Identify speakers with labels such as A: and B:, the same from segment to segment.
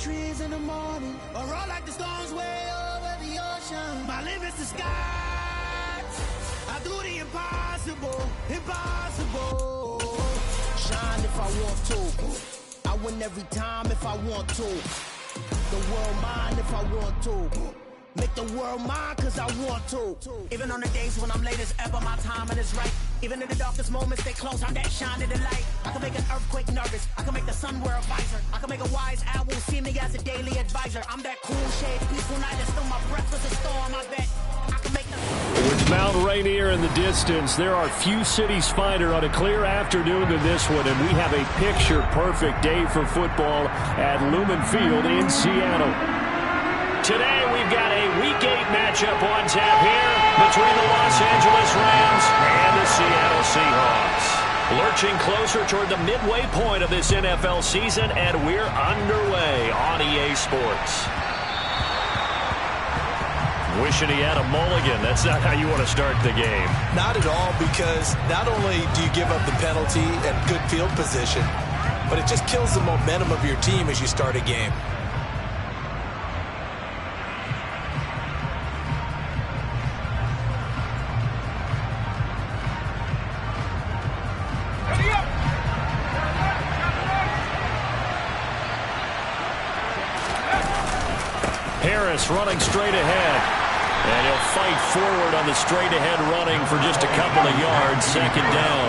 A: trees in the morning, or roll like the storms way over the ocean. My limit's the sky. I do the impossible, impossible. Shine if I want to. I win every time if I want to. The world mine if I want to. Make the world mine cause I want to. Even on the days when I'm late as ever, my timing is right. Even in the darkest moments, they close, I'm that shining the light. I can make an earthquake nervous, I can make the sun wear a visor. I can make a wise owl see me as a daily advisor. I'm that cool shade, peaceful night, and still my breath was a storm, I bet. I can make the...
B: With Mount Rainier in the distance, there are few cities finer on a clear afternoon than this one, and we have a picture-perfect day for football at Lumen Field in Seattle. Today, we've got a Week 8 matchup on tap here between the Los Angeles Rams and the Seattle Seahawks. Lurching closer toward the midway point of this NFL season, and we're underway on EA Sports. Wishing he had a mulligan. That's not how you want to start the game.
C: Not at all, because not only do you give up the penalty and good field position, but it just kills the momentum of your team as you start a game.
B: Harris running straight ahead. And he'll fight forward on the straight-ahead running for just a couple of yards. Second down.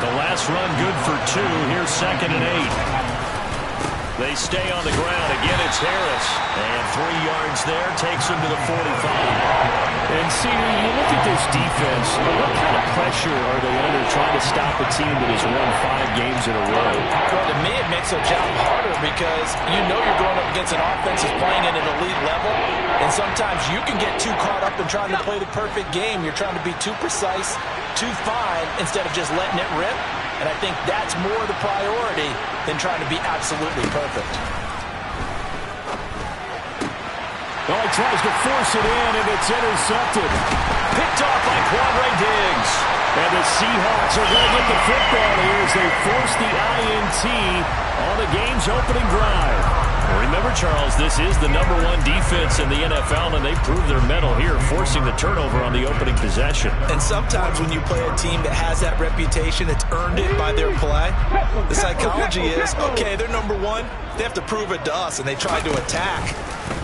B: The last run good for 2. Here's 2nd and 8. They stay on the ground. Again, it's Harris. And 3 yards there. Takes him to the 45. And, CD, you look at this defense. What kind of pressure are they under trying to stop a team that has won 5 games in a row?
C: Well, to me, it makes their job harder because you know you're going up against an offense that's playing at an elite level. And sometimes you can get too caught up in trying to play the perfect game. You're trying to be too precise, too fine, instead of just letting it rip. And I think that's more the priority than trying to be absolutely perfect.
B: Oh, he tries to force it in, and it's intercepted. Picked off by Quadre Diggs. And the Seahawks are going to get the football here as they force the INT on the game's opening drive. Remember, Charles, this is the #1 defense in the NFL, and they prove their mettle here, forcing the turnover on the opening possession.
C: And sometimes when you play a team that has that reputation, it's earned it by their play. The psychology is, okay, they're #1. They have to prove it to us, and they tried to attack.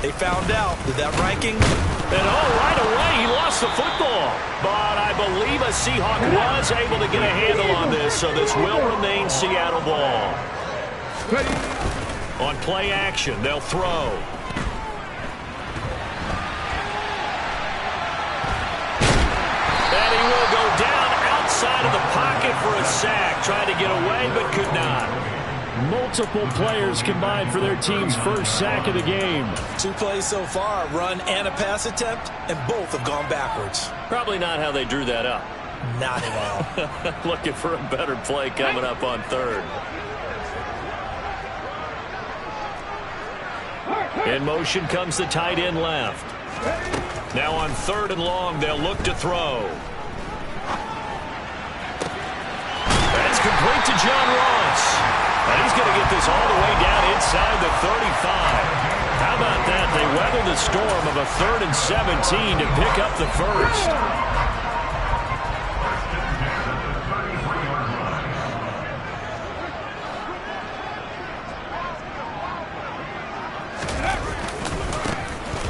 C: They found out that ranking.
B: And right away, he lost the football. But I believe a Seahawk was able to get a handle on this, so this will remain Seattle ball. On play action, they'll throw. And he will go down outside of the pocket for a sack. Tried to get away, but could not. Multiple players combined for their team's first sack of the game.
C: 2 plays so far, a run and a pass attempt, and both have gone backwards.
B: Probably not how they drew that up.
C: Not at all.
B: Looking for a better play coming up on 3rd. In motion comes the tight end left. Now on 3rd and long, they'll look to throw. That's complete to John Ross. And he's going to get this all the way down inside the 35. How about that? They weather the storm of a 3rd and 17 to pick up the first.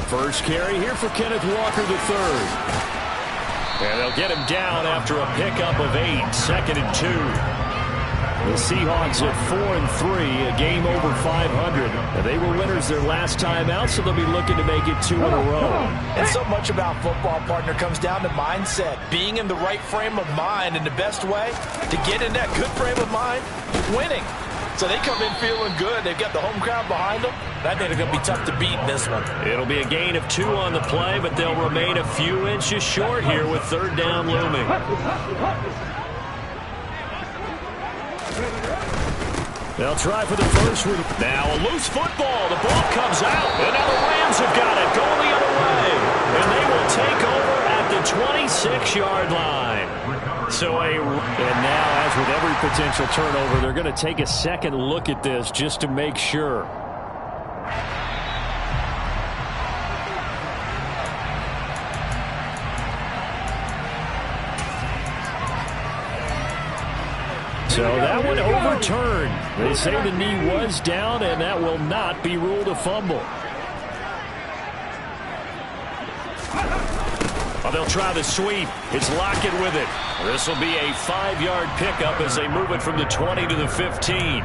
B: First carry here for Kenneth Walker III. And they'll get him down after a pickup of 8. 2nd and 2. The Seahawks at 4-3, a game over 500. And they were winners their last time out, so they'll be looking to make it 2 in a row.
C: And so much about football, partner, comes down to mindset. Being in the right frame of mind, and the best way to get in that good frame of mind, winning. So they come in feeling good. They've got the home crowd behind them. I think they're going to be tough to beat in this one.
B: It'll be a gain of 2 on the play, but they'll remain a few inches short here with 3rd down looming. They'll try for the first one. Now a loose football. The ball comes out. And now the Rams have got it going the other way. And they will take over at the 26-yard line. And now, as with every potential turnover, they're going to take a second look at this just to make sure. So that one overturned. They say the knee was down, and that will not be ruled a fumble. Well, they'll try the sweep. It's Lockett with it. This will be a 5-yard pickup as they move it from the 20 to the 15.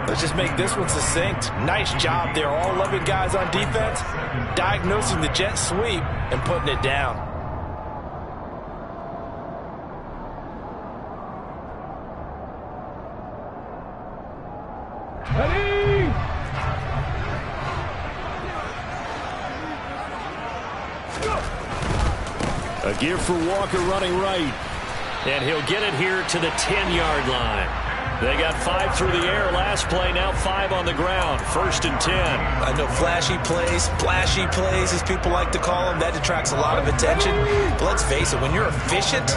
C: Let's just make this one succinct. Nice job there. All 11 guys on defense diagnosing the jet sweep and putting it down.
B: A give for Walker running right. And he'll get it here to the 10-yard line. They got 5 through the air last play, now 5 on the ground. 1st and 10.
C: I know flashy plays, splashy plays, as people like to call them, that detracts a lot of attention. But let's face it, when you're efficient,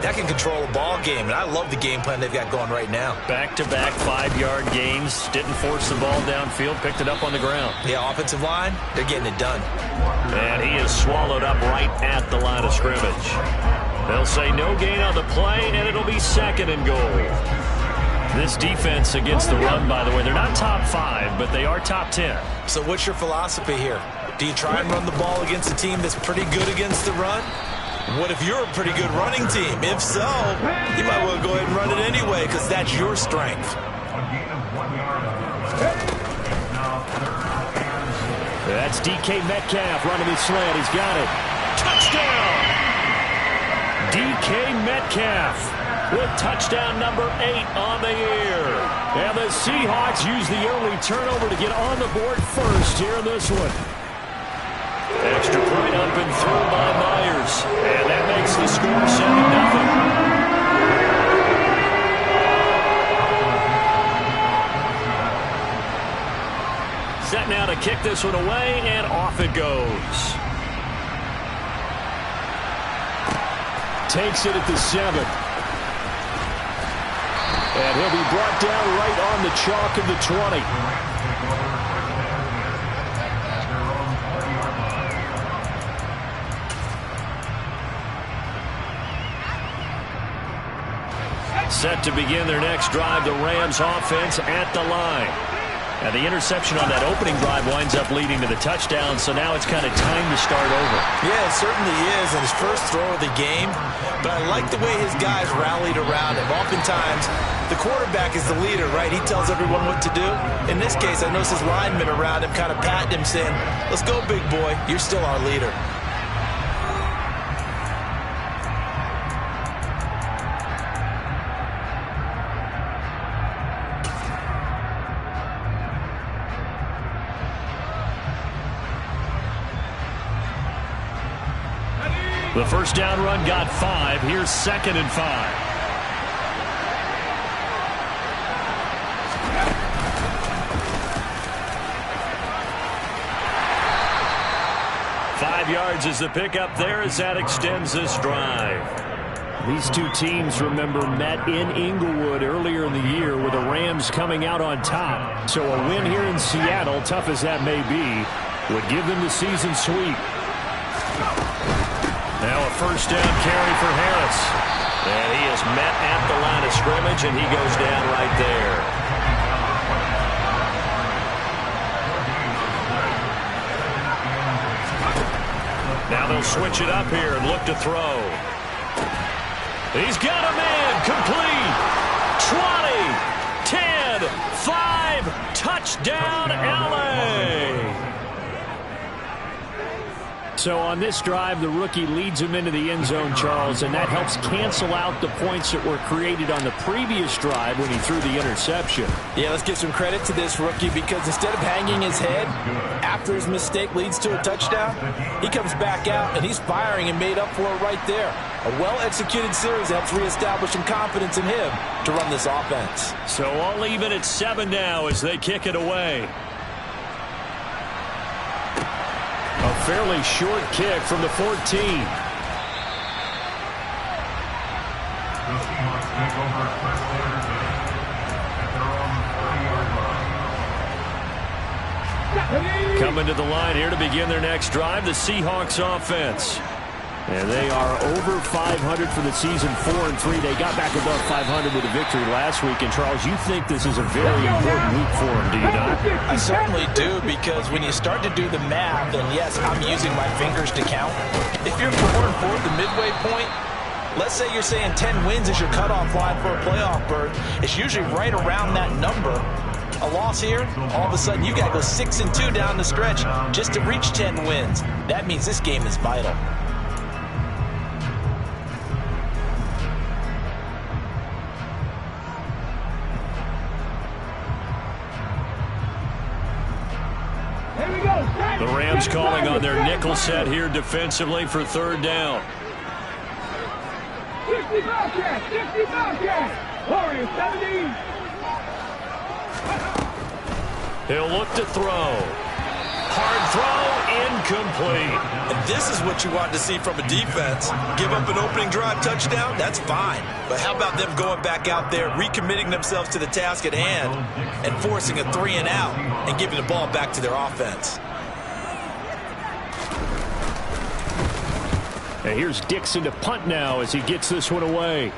C: that can control a ball game. And I love the game plan they've got going right now.
B: Back-to-back 5-yard gains. Didn't force the ball downfield, picked it up on the ground.
C: Yeah, offensive line, they're getting it done.
B: And he is swallowed up right at the line of scrimmage. They'll say no gain on the play, and it'll be 2nd and goal. This defense against the run, by the way, they're not top 5, but they are top 10.
C: So what's your philosophy here? Do you try and run the ball against a team that's pretty good against the run? What if you're a pretty good running team? If so, you might well go ahead and run it anyway because that's your strength.
B: That's DK Metcalf running the slant. He's got it. Touchdown! DK Metcalf with touchdown number 8 on the year. And the Seahawks use the early turnover to get on the board first here in this one. Extra point up and through by Myers. And that makes the score 7-0. Set now to kick this one away, and off it goes. Takes it at the 7. And he'll be brought down right on the chalk of the 20. Set to begin their next drive, the Rams offense at the line. And the interception on that opening drive winds up leading to the touchdown, so now it's kind of time to start over.
C: Yeah, it certainly is, and his first throw of the game. But I like the way his guys rallied around him. Oftentimes, the quarterback is the leader, right? He tells everyone what to do. In this case, I noticed his linemen around him kind of patting him, saying, "Let's go, big boy. You're still our leader."
B: The first down run got 5. Here's 2nd and 5. Five yards is the pickup there as that extends this drive. These two teams, remember, met in Inglewood earlier in the year with the Rams coming out on top. So a win here in Seattle, tough as that may be, would give them the season sweep. Now a first down carry for Harris. And he is met at the line of scrimmage, and he goes down right there. Now they'll switch it up here and look to throw. He's got a man. Complete. 20, 10, 5. Touchdown, L.A. So on this drive, the rookie leads him into the end zone, Charles, and that helps cancel out the points that were created on the previous drive when he threw the interception.
C: Yeah, let's give some credit to this rookie because instead of hanging his head after his mistake leads to a touchdown, he comes back out and he's firing and made up for it right there. A well-executed series helps reestablish some confidence in him to run this offense. So
B: all even at 7 now as they kick it away. A fairly short kick from the 14. Coming to the line here to begin their next drive, the Seahawks offense. And they are over 500 for the season, 4-3. They got back above 500 with a victory last week. And, Charles, you think this is a very important week for them, do you not?
C: I certainly do, because when you start to do the math, and yes, I'm using my fingers to count. If you're 4-4 at the midway point, let's say you're saying 10 wins is your cutoff line for a playoff berth. It's usually right around that number. A loss here, all of a sudden you got to go 6-2 down the stretch just to reach 10 wins. That means this game is vital.
B: The Rams calling on their nickel set here defensively for third down.
D: 60 Bobcat, 60 Bobcat, Warriors 17.
B: He'll look to throw. Hard throw, incomplete.
E: And this is what you want to see from a defense. Give up an opening drive touchdown, that's fine. But how about them going back out there, recommitting themselves to the task at hand, and forcing a 3-and-out and giving the ball back to their offense?
B: And here's Dixon to punt now as he gets this one away.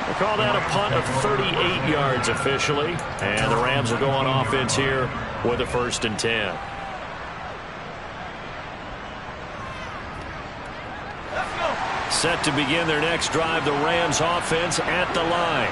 B: They call that a punt of 38 yards officially. And the Rams will go on offense here with a 1st and 10. Set to begin their next drive, the Rams offense at the line.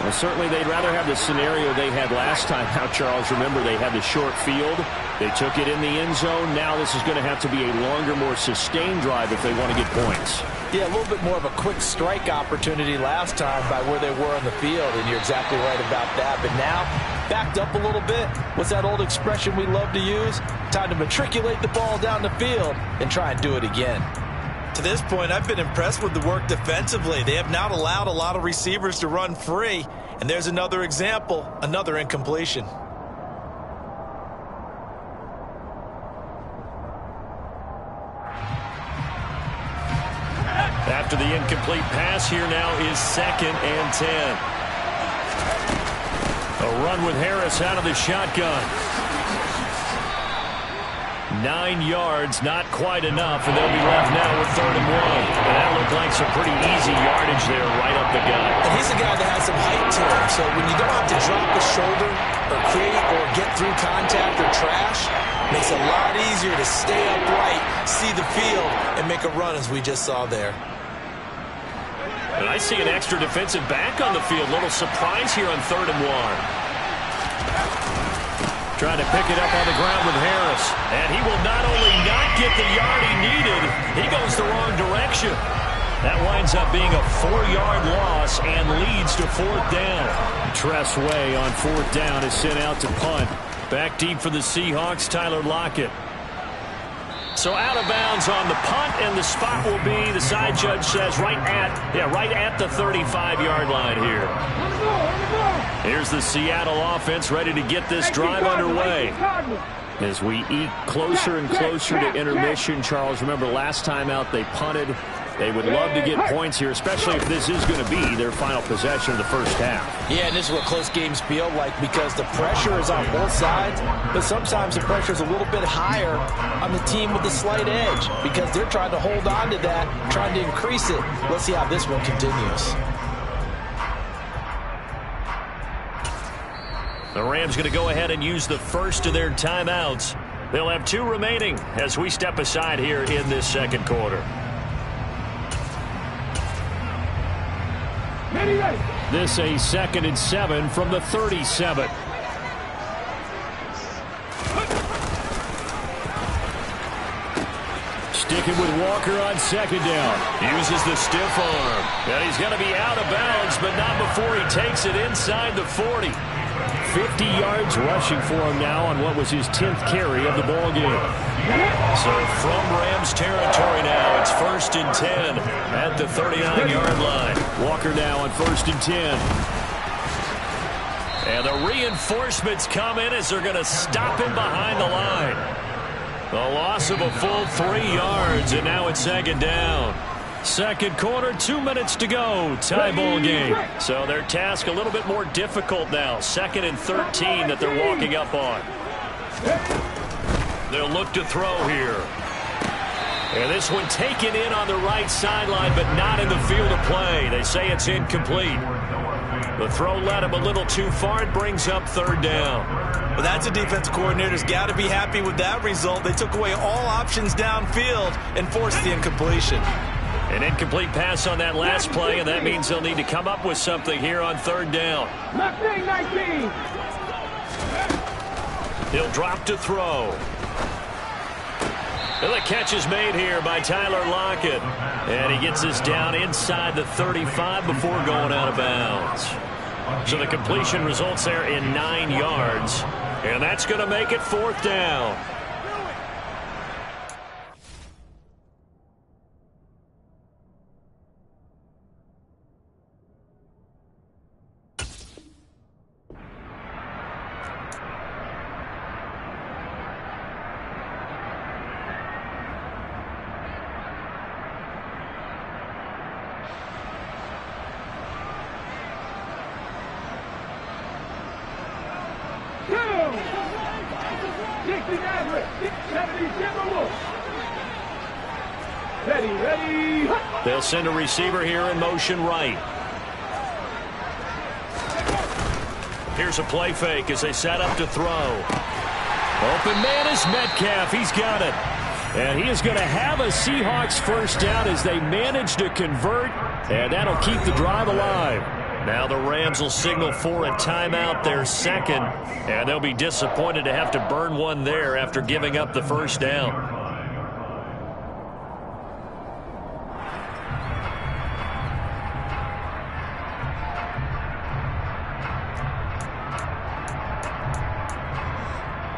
B: Well, certainly they'd rather have the scenario they had last time. Now, Charles, remember they had the short field. They took it in the end zone. Now this is going to have to be a longer, more sustained drive if they want to get points.
C: Yeah, a little bit more of a quick strike opportunity last time by where they were on the field, and you're exactly right about that. But now, backed up a little bit. What's that old expression we love to use? Time to matriculate the ball down the field and try and do it again.
E: To this point, I've been impressed with the work defensively. They have not allowed a lot of receivers to run free. And there's another example, another incompletion.
B: After the incomplete pass, here now is 2nd and 10. A run with Harris out of the shotgun. 9 yards, not quite enough, and they'll be left now with 3rd and 1. And that looked like some pretty easy yardage there right up the gut.
C: And he's a guy that has some height to him, so when you don't have to drop a shoulder or create or get through contact or trash, it makes it a lot easier to stay upright, see the field, and make a run as we just saw there.
B: And I see an extra defensive back on the field. Little surprise here on 3rd and 1. Trying to pick it up on the ground with Harris. And he will not only not get the yard he needed, he goes the wrong direction. That winds up being a 4-yard loss and leads to 4th down. Tressway on 4th down is sent out to punt. Back deep for the Seahawks, Tyler Lockett. So out of bounds on the punt, and the spot will be, the side judge says, right at the 35-yard line here. Here's the Seattle offense ready to get this drive underway. As we eke closer and closer to intermission, Charles, remember last time out they punted. They would love to get points here, especially if this is going to be their final possession of the first half.
C: Yeah, and this is what close games feel like, because the pressure is on both sides, but sometimes the pressure is a little bit higher on the team with the slight edge, because they're trying to hold on to that, trying to increase it. Let's see how this one continues.
B: The Rams going to go ahead and use the first of their timeouts. They'll have 2 remaining as we step aside here in this second quarter. This a 2nd and 7 from the 37. Sticking with Walker on 2nd down. Uses the stiff arm. And he's going to be out of bounds, but not before he takes it inside the 40. 50 yards rushing for him now on what was his 10th carry of the ball game. So from Rams territory now, it's 1st and 10 at the 39-yard line. Walker now on 1st and 10. And the reinforcements come in as they're going to stop him behind the line. The loss of a full 3 yards, and now it's 2nd down. Second quarter, 2 minutes to go. Tie ball game. So their task a little bit more difficult now. 2nd and 13 that they're walking up on. They'll look to throw here. And this one taken in on the right sideline, but not in the field of play. They say it's incomplete. The throw led him a little too far. It brings up third down.
E: Well, that's a defense coordinator's got to be happy with that result. They took away all options downfield and forced the incompletion.
B: An incomplete pass on that last play, and that means they'll need to come up with something here on third down.
D: 19.
B: He'll drop to throw. And the catch is made here by Tyler Lockett. And he gets this down inside the 35 before going out of bounds. So the completion results there in 9 yards. And that's going to make it fourth down.
D: Ready.
B: They'll send a receiver here in motion right. Here's a play fake as they set up to throw. Open man is Metcalf. He's got it. And he is going to have a Seahawks first down as they manage to convert. And that'll keep the drive alive. Now the Rams will signal for a timeout, their second. And they'll be disappointed to have to burn one there after giving up the first down.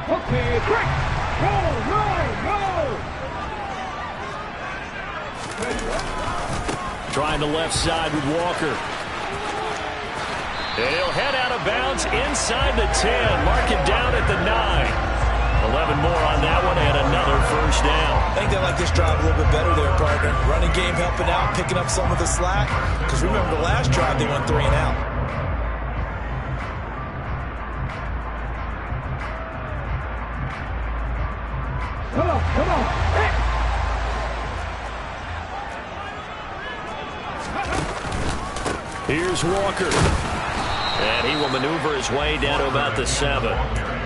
D: Okay, break. Go.
B: Trying the left side with Walker. And he'll head out of bounds inside the 10. Mark it down at the 9. 11 more on that one and another first down.
E: I think they like this drive a little bit better there, partner. Running game helping out, picking up some of the slack. Because remember the last drive they went 3 and out.
D: Come on.
B: Here's Walker. And he will maneuver his way down to about the 7.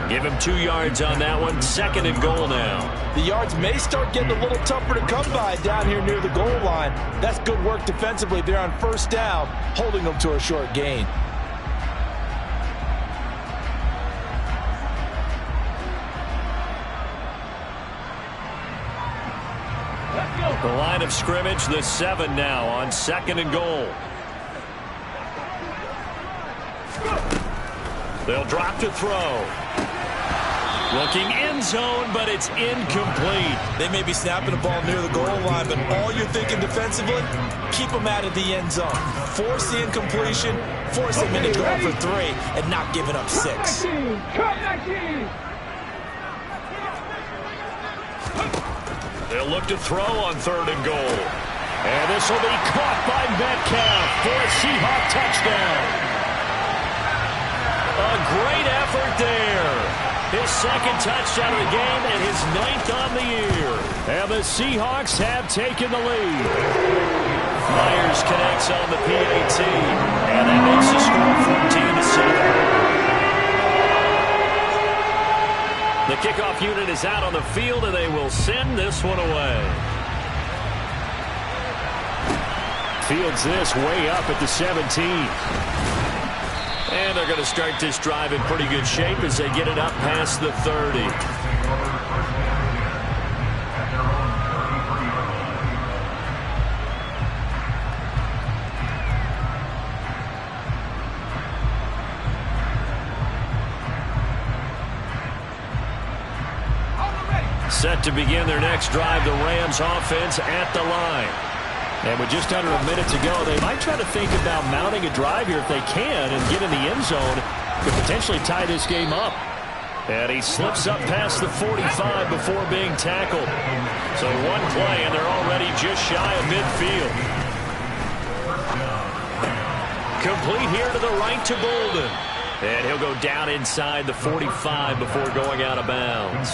B: Give him 2 yards on that one. Second and goal now.
C: The yards may start getting a little tougher to come by down here near the goal line. That's good work defensively there on first down, holding them to a short gain.
B: The line of scrimmage, the 7 now on second and goal. They'll drop to throw. Looking end zone, but it's incomplete.
E: They may be snapping the ball near the goal line, but all you're thinking defensively, keep them out of the end zone. Force the incompletion, force them into going for 3, and not giving up 6.
B: They'll look to throw on third and goal. And this will be caught by Metcalf for a Seahawk touchdown. A great effort there. His second touchdown of the game and his 9th on the year. And the Seahawks have taken the lead. Myers connects on the PAT. And that makes the score 14-7. The kickoff unit is out on the field, and they will send this one away. Fields this way up at the 17. And they're going to start this drive in pretty good shape as they get it up past the 30. Set to begin their next drive, the Rams offense at the line. And with just under a minute to go, they might try to think about mounting a drive here if they can and get in the end zone to potentially tie this game up. And he slips up past the 45 before being tackled. So one play, and they're already just shy of midfield. Complete here to the right to Bolden. And he'll go down inside the 45 before going out of bounds.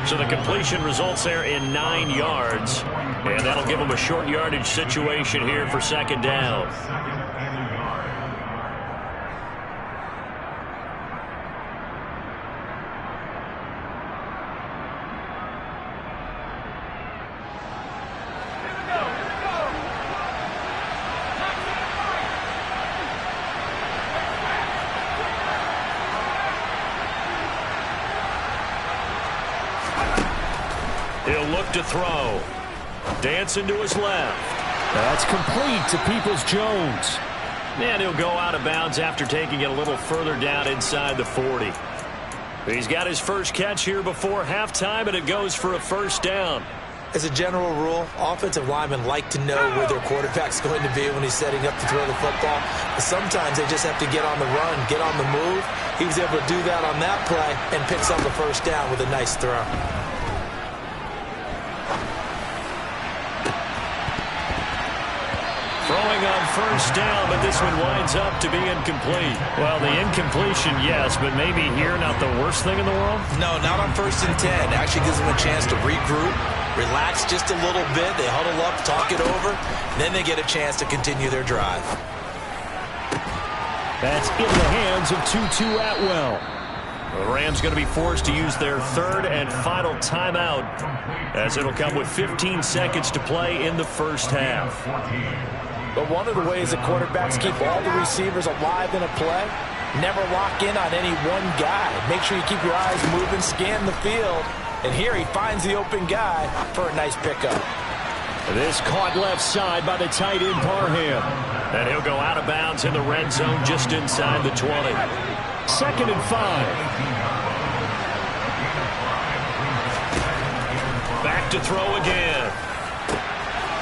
B: So the completion results there in 9 yards. And that'll give him a short yardage situation here for second down. He'll look to throw. Dancing to his left.
F: That's complete to Peoples-Jones.
B: And he'll go out of bounds after taking it a little further down inside the 40. He's got his first catch here before halftime, and it goes for a first down.
C: As a general rule, offensive linemen like to know where their quarterback's going to be when he's setting up to throw the football. But sometimes they just have to get on the run, get on the move. He was able to do that on that play and picks up the first down with a nice throw.
B: Throwing on first down, but this one winds up to be incomplete. Well, the incompletion, yes, but maybe here not the worst thing in the world?
C: No, not on 1st and 10. Actually gives them a chance to regroup, relax just a little bit. They huddle up, talk it over, then they get a chance to continue their drive.
F: That's in the hands of Tutu Atwell.
B: The Rams going to be forced to use their third and final timeout, as it'll come with 15 seconds to play in the first half.
C: But one of the ways that quarterbacks keep all the receivers alive in a play, never lock in on any one guy. Make sure you keep your eyes moving, scan the field. And here he finds the open guy for a nice pickup.
F: This caught left side by the tight end Parham.
B: And he'll go out of bounds in the red zone just inside the 20.
F: 2nd and 5.
B: Back to throw again.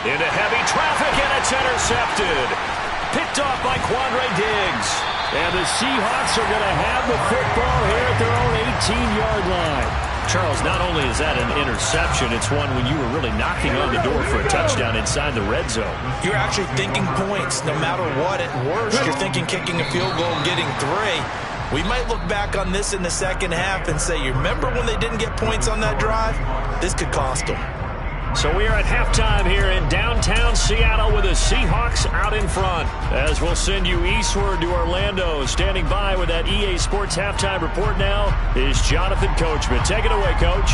B: Into heavy traffic, and it's intercepted. Picked off by Quandre Diggs.
F: And the Seahawks are going to have the football here at their own 18-yard line.
B: Charles, not only is that an interception, it's one when you were really knocking on the door for a touchdown inside the red zone.
C: You're actually thinking points no matter what. At worst, you're thinking kicking a field goal and getting 3. We might look back on this in the second half and say, you remember when they didn't get points on that drive? This could cost them.
B: So we are at halftime here in downtown Seattle with the Seahawks out in front. As we'll send you eastward to Orlando. Standing by with that EA Sports halftime report now is Jonathan Coachman. Take it away, Coach.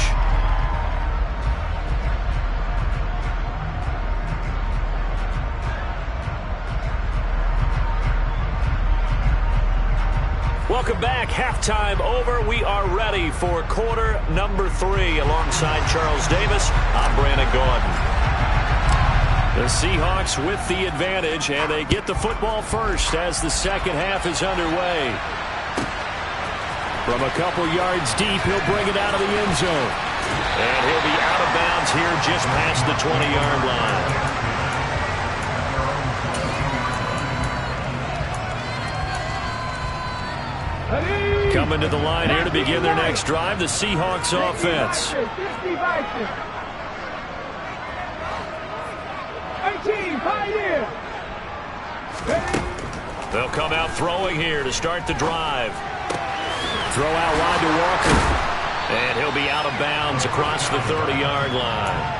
B: Welcome back. Halftime over. We are ready for quarter number 3. Alongside Charles Davis, I'm Brandon Gordon. The Seahawks with the advantage, and they get the football first as the second half is underway.
F: From a couple yards deep, he'll bring it out of the end zone.
B: And he'll be out of bounds here just past the 20-yard line. Coming to the line here to begin their next drive, the Seahawks offense.
D: 18, Pioneer.
B: They'll come out throwing here to start the drive. Throw out wide to Walker. And he'll be out of bounds across the 30-yard line.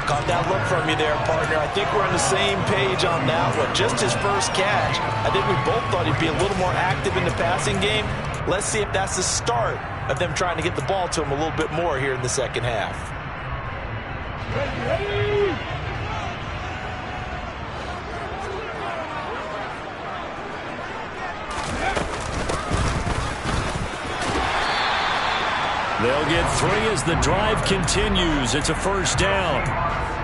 C: Caught that look from you there, partner. I think we're on the same page on that one. Just his first catch. I think we both thought he'd be a little more active in the passing game. Let's see if that's the start of them trying to get the ball to him a little bit more here in the second half.
D: Ready.
B: They'll get 3 as the drive continues. It's a first down.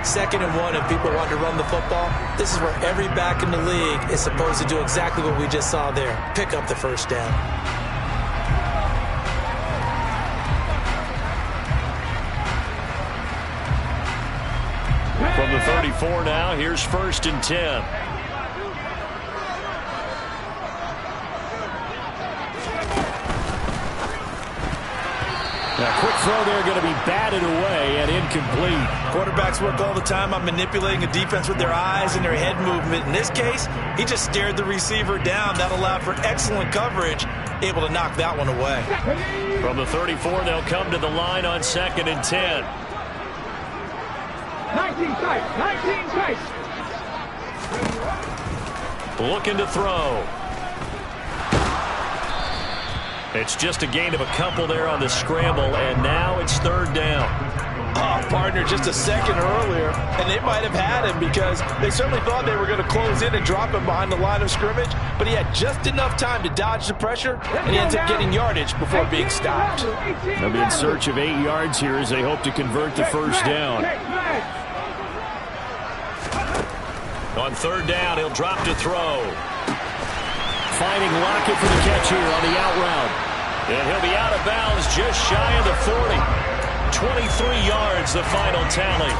C: 2nd and 1, and people want to run the football. This is where every back in the league is supposed to do exactly what we just saw there. Pick up the first down.
B: From the 34 now, here's 1st and 10.
F: A quick throw there going to be batted away and incomplete.
E: Quarterbacks work all the time on manipulating a defense with their eyes and their head movement. In this case, he just stared the receiver down. That allowed for excellent coverage, able to knock that one away.
B: From the 34, they'll come to the line on 2nd and 10.
D: 19 tight, 19 tight.
B: Looking to throw. It's just a gain of a couple there on the scramble, and now it's 3rd down.
C: Oh, partner, just a second earlier, and they might have had him because they certainly thought they were going to close in and drop him behind the line of scrimmage, but he had just enough time to dodge the pressure, and he ends up getting yardage before being stopped.
F: They'll be in search of 8 yards here as they hope to convert the first down.
B: On 3rd down, he'll drop to throw. Finding Lockett for the catch here on the out route. And he'll be out of bounds just shy of the 40. 23 yards, the final tally.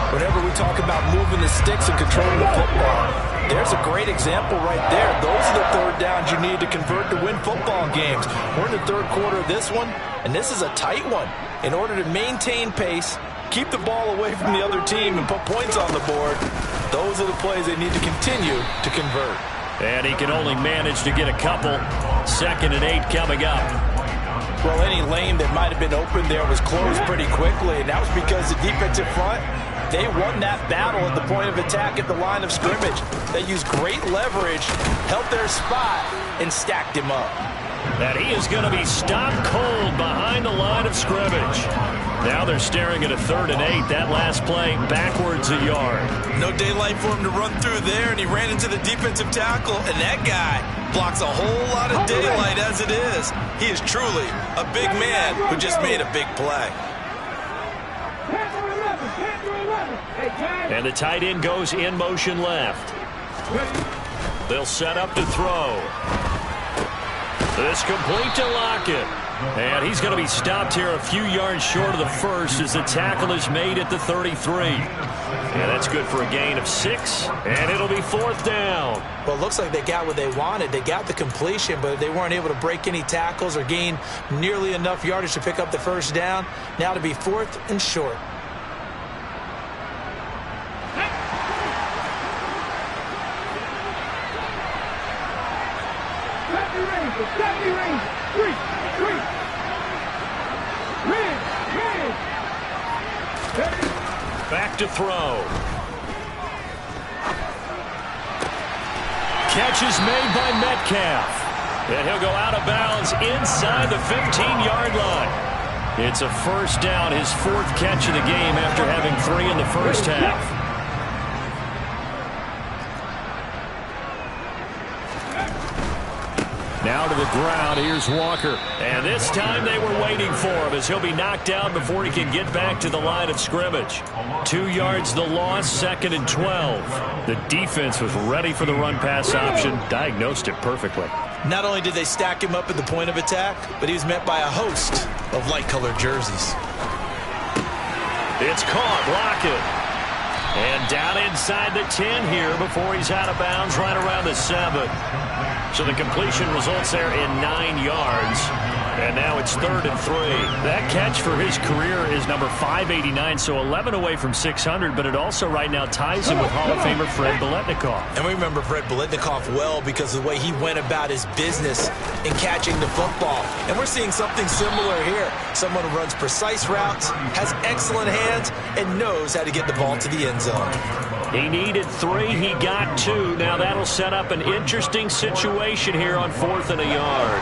C: Whenever we talk about moving the sticks and controlling the football, there's a great example right there. Those are the 3rd downs you need to convert to win football games. We're in the 3rd quarter of this one, and this is a tight one. In order to maintain pace, keep the ball away from the other team, and put points on the board, those are the plays they need to continue to convert.
B: And he can only manage to get a couple. 2nd and 8 coming up.
C: Well, any lane that might have been open there was closed pretty quickly, and that was because the defensive front, they won that battle at the point of attack at the line of scrimmage. They used great leverage, held their spot, and stacked him up.
B: And he is going to be stopped cold behind the line of scrimmage. Now they're staring at a 3rd and 8. That last play backwards a yard.
E: No daylight for him to run through there, and he ran into the defensive tackle, and that guy blocks a whole lot of daylight as it is. He is truly a big man who just made a big play.
B: And the tight end goes in motion left. They'll set up to throw. This complete to Lockett. And he's going to be stopped here a few yards short of the first as the tackle is made at the 33. And that's good for a gain of 6, and it'll be 4th down.
C: Well, it looks like they got what they wanted. They got the completion, but they weren't able to break any tackles or gain nearly enough yardage to pick up the first down. Now to be 4th and short.
B: Back to throw. Catch is made by Metcalf. And he'll go out of bounds inside the 15-yard line. It's a first down, his 4th catch of the game after having 3 in the first half. Now to the ground, here's Walker. And this time they were waiting for him as he'll be knocked down before he can get back to the line of scrimmage. 2 yards the loss, 2nd and 12. The defense was ready for the run-pass option, diagnosed it perfectly.
E: Not only did they stack him up at the point of attack, but he was met by a host of light-colored jerseys.
B: It's caught, Lockett. And down inside the 10 here before he's out of bounds right around the 7. So the completion results there in 9 yards. And now it's 3rd and 3. That catch for his career is number 589, so 11 away from 600, but it also right now ties him with Hall of Famer Fred Biletnikoff.
E: And we remember Fred Biletnikoff well because of the way he went about his business in catching the football. And we're seeing something similar here. Someone who runs precise routes, has excellent hands, and knows how to get the ball to the end zone.
B: He needed 3. He got 2. Now that'll set up an interesting situation here on 4th and a yard.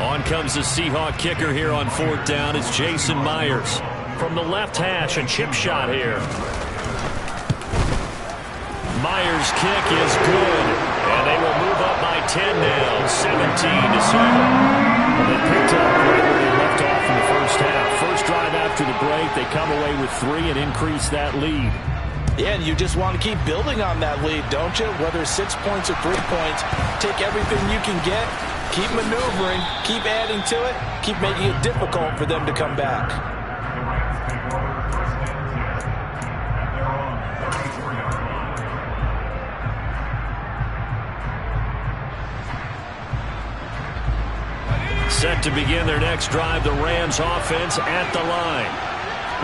B: On comes the Seahawk kicker here on 4th down. It's Jason Myers. From the left hash, a chip shot here. Myers' kick is good. And they will move up by 10 now, 17-7. Well, they picked up right where they left off in the first half. First drive after the break, they come away with 3 and increase that lead.
C: Yeah, and you just want to keep building on that lead, don't you? Whether it's 6 points or 3 points, take everything you can get, keep maneuvering, keep adding to it, keep making it difficult for them to come back.
B: Set to begin their next drive, the Rams offense at the line.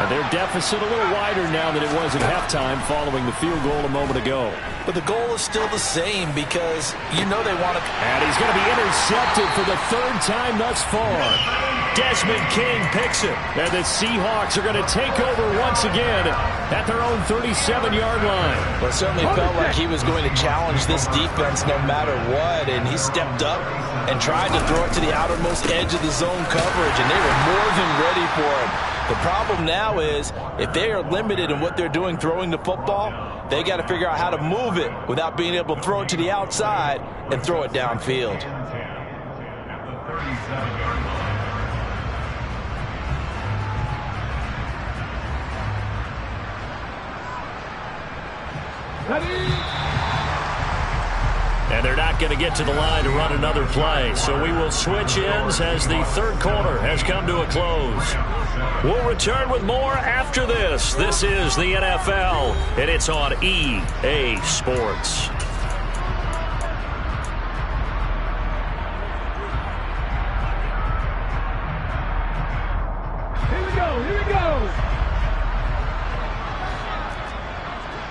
B: Their deficit a little wider now than it was at halftime following the field goal a moment ago.
C: But the goal is still the same because you know they want to.
B: And he's going to be intercepted for the 3rd time thus far. Desmond King picks it. And the Seahawks are going to take over once again at their own 37-yard line.
C: Well, it certainly felt like he was going to challenge this defense no matter what. And he stepped up and tried to throw it to the outermost edge of the zone coverage. And they were more than ready for it. The problem now is if they are limited in what they're doing throwing the football, they got to figure out how to move it without being able to throw it to the outside and throw it downfield.
B: And they're not going to get to the line to run another play. So we will switch ends as the 3rd quarter has come to a close. We'll return with more after this. This is the NFL, and it's on EA Sports.
D: Here we go, here we go.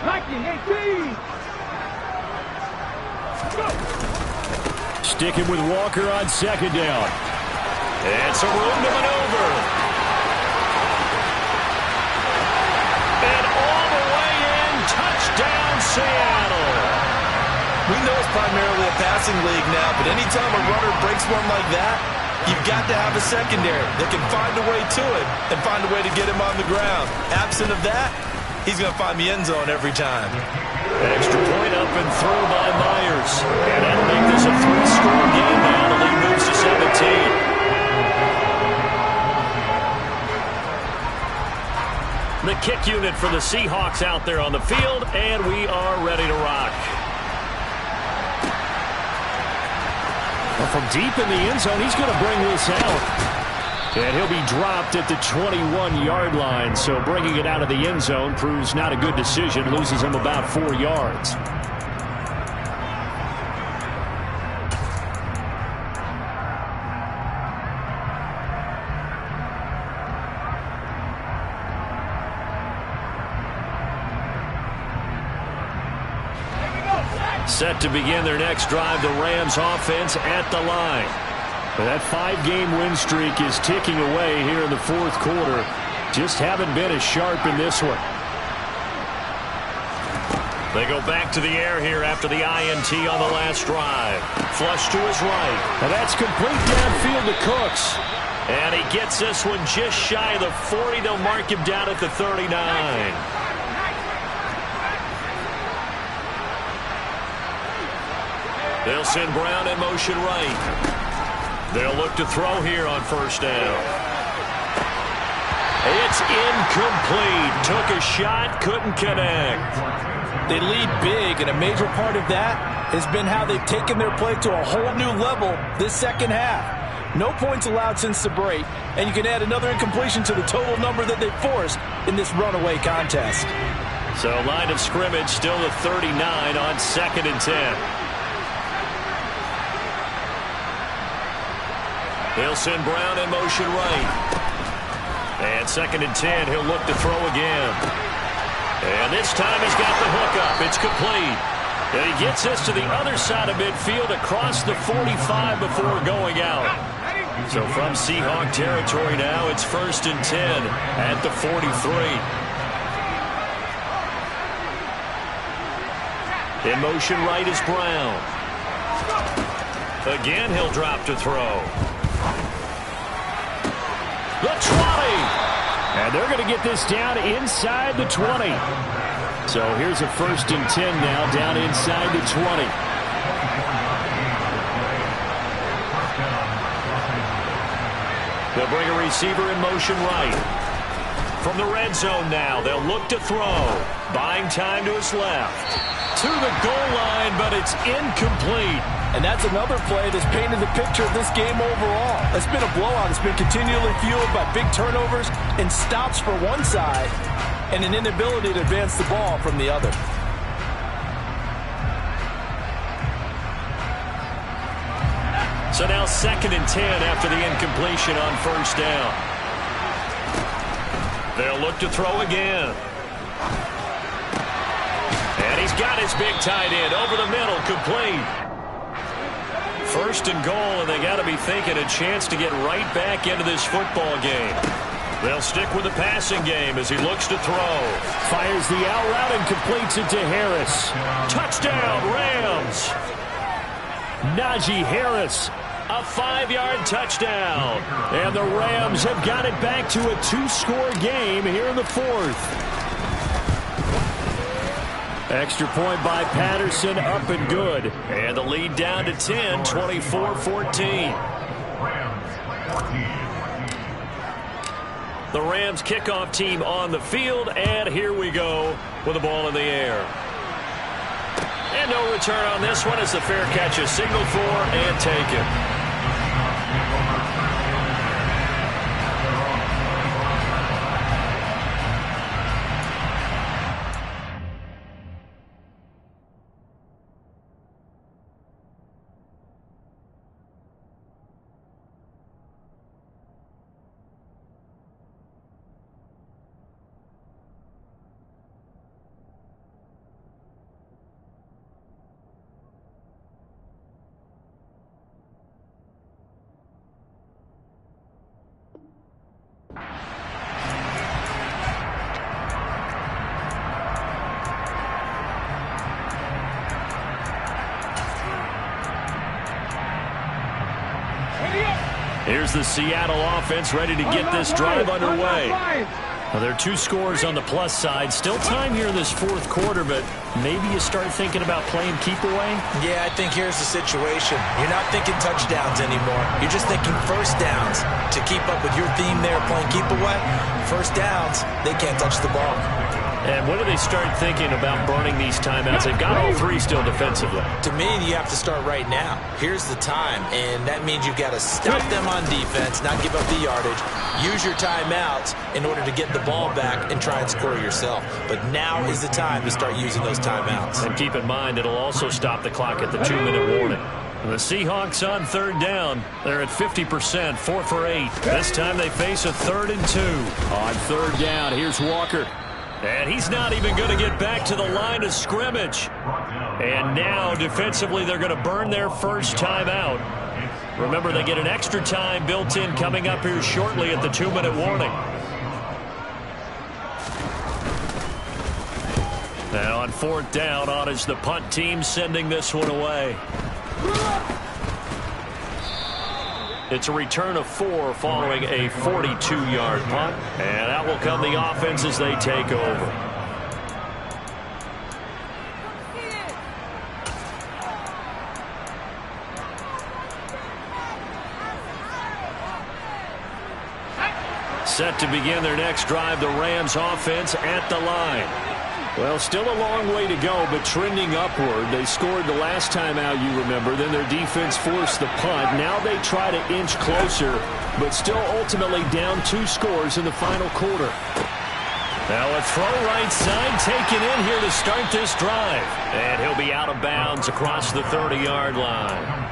D: Nike 18.
B: Sticking with Walker on 2nd down. And some room to maneuver. And all the way in, touchdown Seattle.
E: We know it's primarily a passing league now, but anytime a runner breaks one like that, you've got to have a secondary that can find a way to it and find a way to get him on the ground. Absent of that, he's going to find the end zone every time.
B: Extra point up and through by Myers. And that'll make this a 3-score game now. The lead moves to 17. The kick unit for the Seahawks out there on the field, and we are ready to rock. Well, from deep in the end zone, he's going to bring this out. And he'll be dropped at the 21-yard line, so bringing it out of the end zone proves not a good decision, loses him about 4 yards. Set to begin their next drive, the Rams offense at the line. That 5-game win streak is ticking away here in the 4th quarter. Just haven't been as sharp in this one. They go back to the air here after the INT on the last drive. Flush to his right. And that's complete downfield to Cooks. And he gets this one just shy of the 40. They'll mark him down at the 39. They'll send Brown in motion right. They'll look to throw here on 1st down. It's incomplete. Took a shot, couldn't connect.
C: They lead big, and a major part of that has been how they've taken their play to a whole new level this 2nd half. No points allowed since the break, and you can add another incompletion to the total number that they forced in this runaway contest.
B: So line of scrimmage still at 39 on 2nd and 10. They'll send Brown in motion right. And 2nd and 10, he'll look to throw again. And this time he's got the hook up. It's complete. And he gets this to the other side of midfield across the 45 before going out. So from Seahawk territory now, it's 1st and 10 at the 43. In motion right is Brown. Again, he'll drop to throw. The 20. And they're going to get this down inside the 20.
F: So here's a 1st and 10 now, down inside the 20.
B: They'll bring a receiver in motion right. From the red zone now, they'll look to throw. Buying time to his left. To the goal line, but it's incomplete.
C: And that's another play that's painted the picture of this game overall. It's been a blowout. It's been continually fueled by big turnovers and stops for one side and an inability to advance the ball from the other.
B: So now 2nd and 10 after the incompletion on 1st down. They'll look to throw again. And he's got his big tight end over the middle, complete. 1st and goal, and they got to be thinking a chance to get right back into this football game. They'll stick with the passing game as he looks to throw.
F: Fires the out route and completes it to Harris.
B: Touchdown, Rams!
F: Najee Harris, a 5-yard touchdown. And the Rams have got it back to a 2-score game here in the 4th. Extra point by Patterson, up and good.
B: And the lead down to 10, 24-14. The Rams kickoff team on the field, and here we go with the ball in the air. And no return on this one as the fair catch is signaled for and taken. Here's the Seattle offense ready to get this drive underway. Well, there are 2 scores on the plus side. Still time here in this 4th quarter, but maybe you start thinking about playing keep away?
C: Yeah, I think here's the situation. You're not thinking touchdowns anymore. You're just thinking 1st downs. To keep up with your theme there, playing keep away, 1st downs, they can't touch the ball.
B: And when do they start thinking about burning these timeouts? They've got all 3 still defensively.
C: To me, you have to start right now. Here's the time, and that means you've got to stop them on defense, not give up the yardage. Use your timeouts in order to get the ball back and try and score yourself. But now is the time to start using those timeouts.
B: And keep in mind, it'll also stop the clock at the 2-minute warning. The Seahawks on 3rd down. They're at 50%, 4 for 8. This time they face a 3rd and 2.
F: On 3rd down, here's Walker.
B: And he's not even going to get back to the line of scrimmage. And now, defensively, they're going to burn their first timeout. Remember, they get an extra time built in coming up here shortly at the 2-minute warning. Now on 4th down, on is the punt team sending this one away. It's a return of 4 following a 42-yard punt. And out will come the offense as they take over. Set to begin their next drive, the Rams offense at the line. Well, still a long way to go, but trending upward. They scored the last time out, you remember. Then their defense forced the punt. Now they try to inch closer, but still ultimately down 2 scores in the final quarter. Now a throw right side taken in here to start this drive. And he'll be out of bounds across the 30-yard line.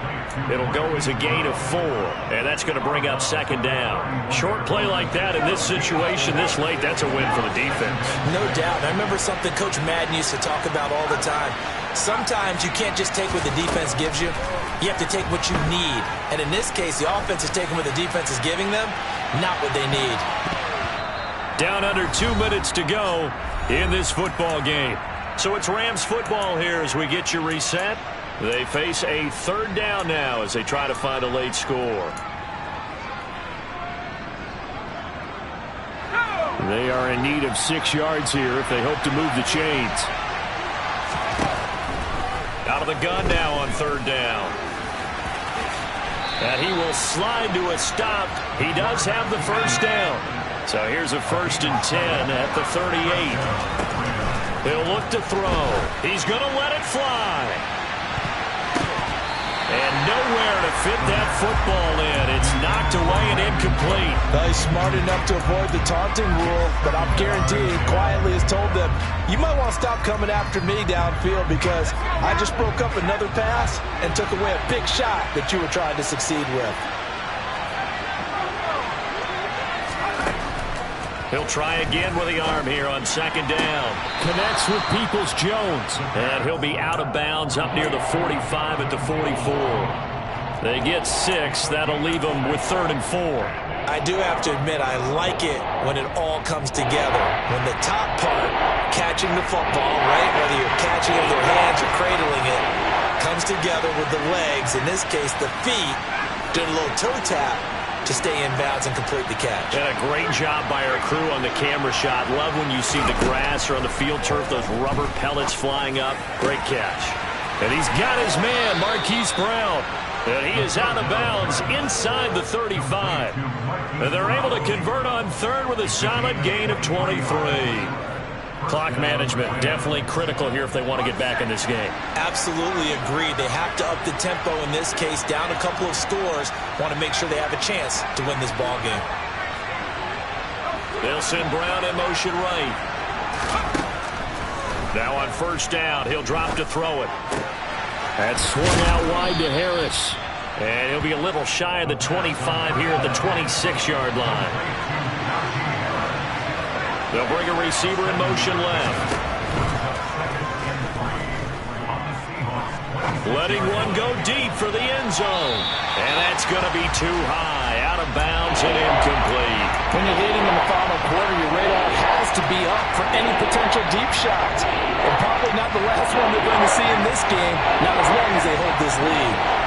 B: It'll go as a gain of 4, and that's going to bring up 2nd down. Short play like that in this situation this late, that's a win for the defense.
C: No doubt. I remember something Coach Madden used to talk about all the time. Sometimes you can't just take what the defense gives you. You have to take what you need. And in this case, the offense is taking what the defense is giving them, not what they need.
B: Down under 2 minutes to go in this football game. So it's Rams football here as we get you reset. They face a 3rd down now as they try to find a late score.
F: They are in need of 6 yards here if they hope to move the chains.
B: Out of the gun now on 3rd down. And he will slide to a stop. He does have the first down. So here's a 1st and 10 at the 38. He'll look to throw. He's going to let it fly. And nowhere to fit that football in. It's knocked away and incomplete.
C: He's smart enough to avoid the taunting rule, but I'm guaranteed quietly has told them, you might want to stop coming after me downfield because I just broke up another pass and took away a big shot that you were trying to succeed with.
B: He'll try again with the arm here on 2nd down.
F: Connects with Peoples-Jones.
B: And he'll be out of bounds up near the 45 at the 44. They get 6. That'll leave them with 3rd and 4.
C: I do have to admit, I like it when it all comes together. When the top part, catching the football, right, whether you're catching it with your hands or cradling it, comes together with the legs, in this case the feet, doing a little toe tap to stay in bounds and complete the catch.
B: And a great job by our crew on the camera shot. Love when you see the grass or on the field turf, those rubber pellets flying up. Great catch. And he's got his man, Marquise Brown. And he is out of bounds inside the 35. And they're able to convert on 3rd with a solid gain of 23. Clock management definitely critical here if they want to get back in this game.
C: Absolutely agreed. They have to up the tempo in this case, down a couple of scores. Want to make sure they have a chance to win this ball game.
B: They'll send Brown in motion right. Now on 1st down, he'll drop to throw it.
F: That's swung out wide to Harris.
B: And he'll be a little shy of the 25 here at the 26-yard line. They'll bring a receiver in motion left. Letting one go deep for the end zone. And that's going to be too high. Out of bounds and incomplete.
C: When you're leading in the final quarter, your radar has to be up for any potential deep shots. And probably not the last one they're going to see in this game, not as long as they hold this lead.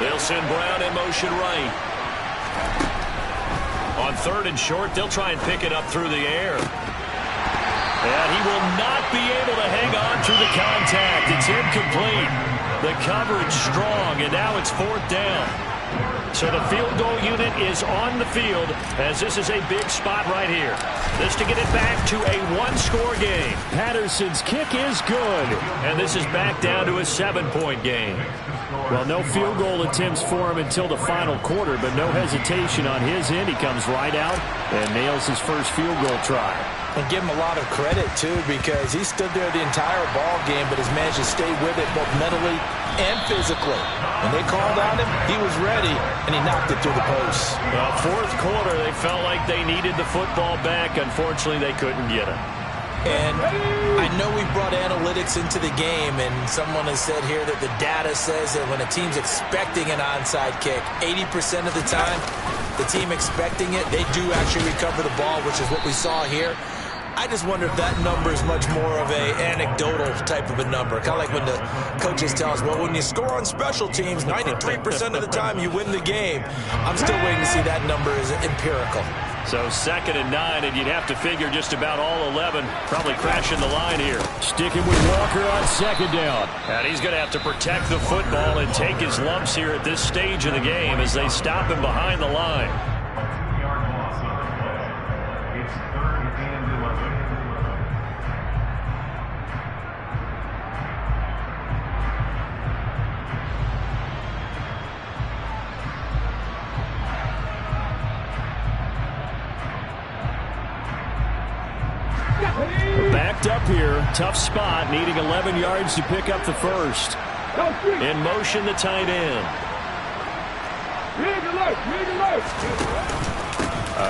B: They'll send Brown in motion right. On 3rd and short, they'll try and pick it up through the air. And he will not be able to hang on through the contact. It's incomplete. The coverage strong, and now it's 4th down. So the field goal unit is on the field as this is a big spot right here. This to get it back to a 1-score game.
F: Patterson's kick is good.
B: And this is back down to a 7-point game.
F: Well, no field goal attempts for him until the final quarter, but no hesitation on his end. He comes right out and nails his first field goal try.
C: And give him a lot of credit, too, because he stood there the entire ball game, but has managed to stay with it both mentally and physically. When they called on him, he was ready, and he knocked it through the post.
B: Well, 4th quarter, they felt like they needed the football back. Unfortunately, they couldn't get it.
C: And I know we brought analytics into the game, and someone has said here that the data says that when a team's expecting an onside kick, 80% of the time, the team expecting it, they do actually recover the ball, which is what we saw here. I just wonder if that number is much more of a anecdotal type of a number. Kind of like when the coaches tell us, well, when you score on special teams, 93% of the time you win the game. I'm still waiting to see that number is empirical.
B: So 2nd and 9, and you'd have to figure just about all 11 probably crashing the line here.
F: Sticking with Walker on 2nd down.
B: And he's going to have to protect the football and take his lumps here at this stage of the game as they stop him behind the line.
F: Backed up here, tough spot, needing 11 yards to pick up the first.
B: In motion, the tight end.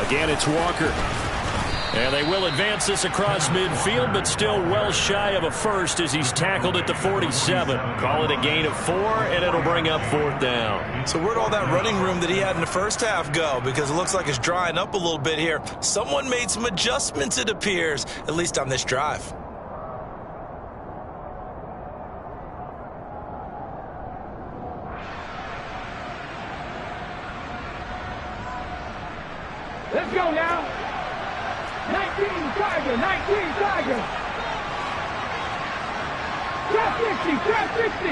F: Again, it's Walker.
B: And they will advance this across midfield, but still well shy of a first as he's tackled at the 47. Call it a gain of 4, and it'll bring up 4th down.
C: So where'd all that running room that he had in the first half go? Because it looks like it's drying up a little bit here. Someone made some adjustments, it appears, at least on this drive.
D: Trap 60.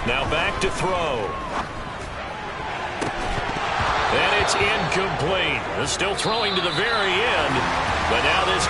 F: Now back to throw. And it's incomplete. Still throwing to the very end. But now this